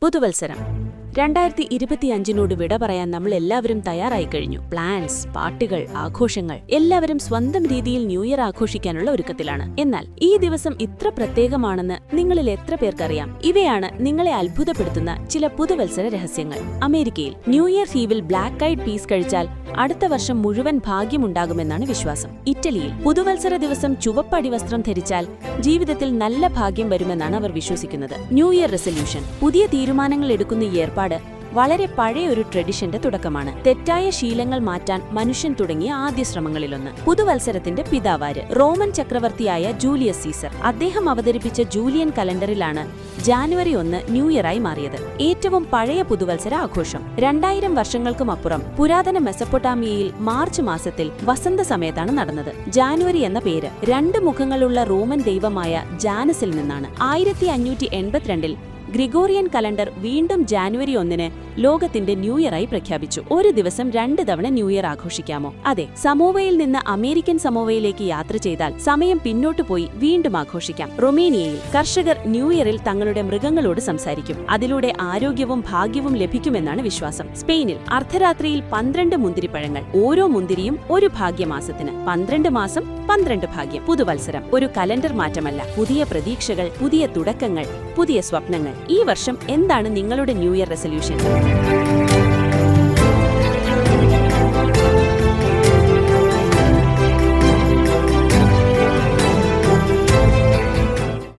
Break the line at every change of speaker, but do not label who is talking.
പുതുവത്സരം 2025 വിട പറയാൻ നമ്മൾ എല്ലാവരും തയ്യാറായി കഴിഞ്ഞു. പ്ലാൻസ്, പാർട്ടികൾ, ആഘോഷങ്ങൾ, എല്ലാവരും സ്വന്തം രീതിയിൽ ന്യൂ ഇയർ ആഘോഷിക്കാനുള്ള ഒരുക്കത്തിലാണ്. എന്നാൽ ഈ ദിവസം ഇത്ര പ്രത്യേകമാണെന്ന് നിങ്ങളിൽ എത്ര പേർക്കറിയാം? ഇവയാണ് നിങ്ങളെ അത്ഭുതപ്പെടുത്തുന്ന ചില പുതുവത്സര രഹസ്യങ്ങൾ. അമേരിക്കയിൽ ന്യൂ ഇയർ ഈവിൽ ബ്ലാക്ക് ഐഡ് പീസ് കഴിച്ചാൽ അടുത്ത വർഷം മുഴുവൻ ഭാഗ്യമുണ്ടാകുമെന്നാണ് വിശ്വാസം. ഇറ്റലിയിൽ പുതുവത്സര ദിവസം ചുവപ്പ് അടിവസ്ത്രം ധരിച്ചാൽ ജീവിതത്തിൽ നല്ല ഭാഗ്യം വരുമെന്നാണ് അവർ വിശ്വസിക്കുന്നത്. ന്യൂ ഇയർ റെസല്യൂഷൻ, പുതിയ തീരുമാനങ്ങൾ എടുക്കുന്ന ഈ ഏർപ്പാട് വളരെ പഴയ ഒരു ട്രഡിഷന്റെ തുടക്കമാണ്. തെറ്റായ ശീലങ്ങൾ മാറ്റാൻ മനുഷ്യൻ തുടങ്ങിയ ആദ്യ ശ്രമങ്ങളിലൊന്ന്. പുതുവത്സരത്തിന്റെ പിതാവാര് റോമൻ ചക്രവർത്തിയായ ജൂലിയസ് സീസർ. അദ്ദേഹം അവതരിപ്പിച്ച ജൂലിയൻ കലണ്ടറിലാണ് ജാനുവരി 1 ന്യൂ ഇയറായി മാറിയത്. ഏറ്റവും പഴയ പുതുവത്സര ആഘോഷം 2000 വർഷങ്ങൾക്കുമപ്പുറം പുരാതന മെസപ്പൊട്ടാമിയയിൽ മാർച്ച് മാസത്തിൽ വസന്ത സമയത്താണ് നടന്നത്. ജാനുവരി എന്ന പേര് 2 മുഖങ്ങളുള്ള റോമൻ ദൈവമായ ജാനസിൽ നിന്നാണ്. 1582 ഗ്രിഗോറിയൻ കലണ്ടർ വീണ്ടും ജാനുവരി 1 ലോകത്തിന്റെ ന്യൂ ഇയറായി പ്രഖ്യാപിച്ചു. ഒരു ദിവസം 2 തവണ ന്യൂ ഇയർ ആഘോഷിക്കാമോ? അതെ, സമോവയിൽ നിന്ന് അമേരിക്കൻ സമോവയിലേക്ക് യാത്ര ചെയ്താൽ സമയം പിന്നോട്ടു പോയി വീണ്ടും ആഘോഷിക്കാം. റൊമേനിയയിൽ കർഷകർ ന്യൂ ഇയറിൽ തങ്ങളുടെ മൃഗങ്ങളോട് സംസാരിക്കും. അതിലൂടെ ആരോഗ്യവും ഭാഗ്യവും ലഭിക്കുമെന്നാണ് വിശ്വാസം. സ്പെയിനിൽ അർദ്ധരാത്രിയിൽ 12 മുന്തിരിപ്പഴങ്ങൾ, ഓരോ മുന്തിരിയും ഒരു ഭാഗ്യമാസത്തിന്. 12 മാസം 12 ഭാഗ്യം. പുതുവത്സരം ഒരു കലണ്ടർ മാറ്റമല്ല, പുതിയ പ്രതീക്ഷകൾ, പുതിയ തുടക്കങ്ങൾ, പുതിയ സ്വപ്നങ്ങൾ. ഈ വർഷം എന്താണ് നിങ്ങളുടെ ന്യൂ ഇയർ റെസല്യൂഷൻ?